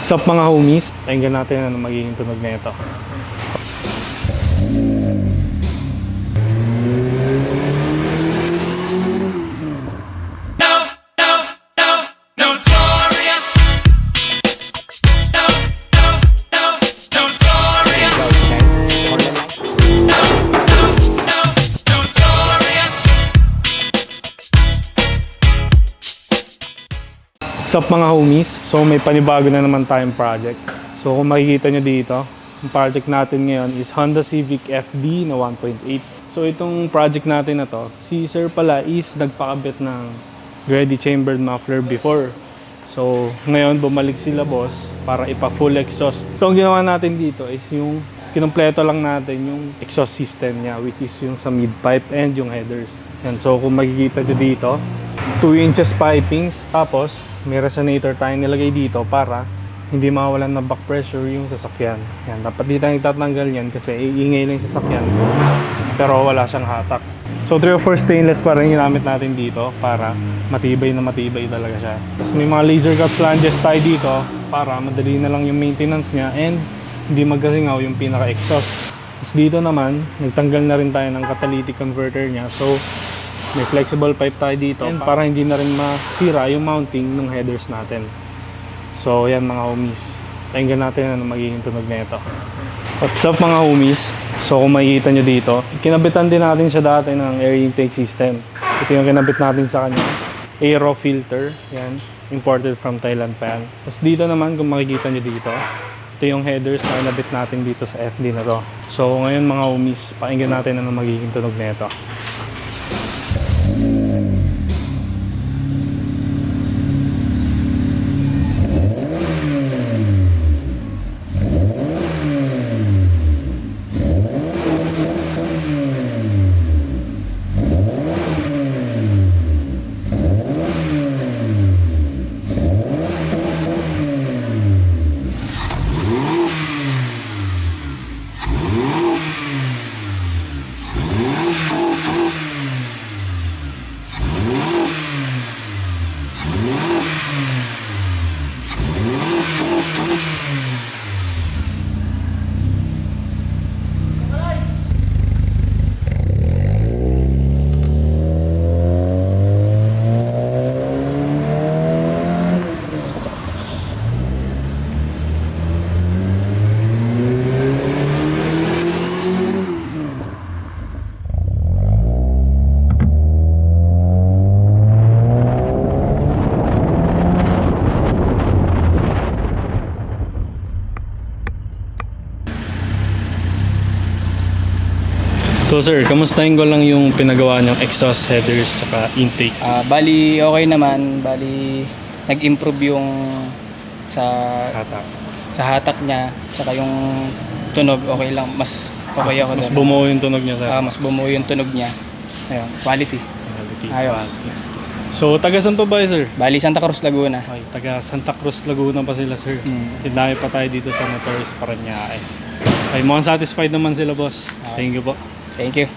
What's up mga homies? Tingnan natin ano magiging tunog na ito. What's up mga homies? So may panibago na naman tayong project. So kung makikita nyo dito, ang project natin ngayon is Honda Civic FD na 1.8. So itong project natin na to, si Sir pala is nagpakabit ng Grady chambered muffler before. So ngayon bumalik sila boss para ipa-full exhaust. So ang ginawa natin dito is yung kinumpleto lang natin yung exhaust system niya, which is yung sa mid pipe and yung headers. Yan, so kung makikita nyo dito, 2 inches pipings, tapos may resonator tayong nilagay dito para hindi mawalan ng back pressure yung sasakyan. Yan, dapat dito ang itatanggal yan kasi iingay lang yung sasakyan pero wala siyang hatak. So 3 or 4 stainless pa rin ginamit natin dito para matibay na matibay talaga siya. Tapos may mga laser cut flanges tayo dito para madali na lang yung maintenance niya and hindi magkasingaw yung pinaka-exhaust. Tapos dito naman, nagtanggal na rin tayo ng catalytic converter niya. So may flexible pipe tayo dito para hindi na rin masira yung mounting ng headers natin. So yan mga homies, tingnan natin ano magiging tunog na ito. What's up mga homies? So kung makikita nyo dito, kinabitan din natin siya dati ng air intake system. Ito yung kinabit natin sa kanya, aero filter, yan, imported from Thailand pa yan. Tapos dito naman kung makikita nyo dito, ito yung headers na kinabit natin dito sa FD na to. So ngayon mga homies, pakinggan natin ano magiging tunog na ito. So sir, kamustahin ko lang yung pinagawa niyong exhaust headers tsaka intake? Bali okay naman, bali nag-improve yung sa hatak niya, tsaka yung tunog okay lang, mas okay ako Mas doon. bumuo yung tunog niya sir? Mas bumuo yung tunog niya. Ayun, quality. Ayos. So taga saan pa ba sir? Bali Santa Cruz, Laguna. Okay, taga Santa Cruz, Laguna pa sila sir. Tindayo pa tayo dito sa Motors Parañaque. Ay, mukhang satisfied naman sila boss. Thank you po. Thank you.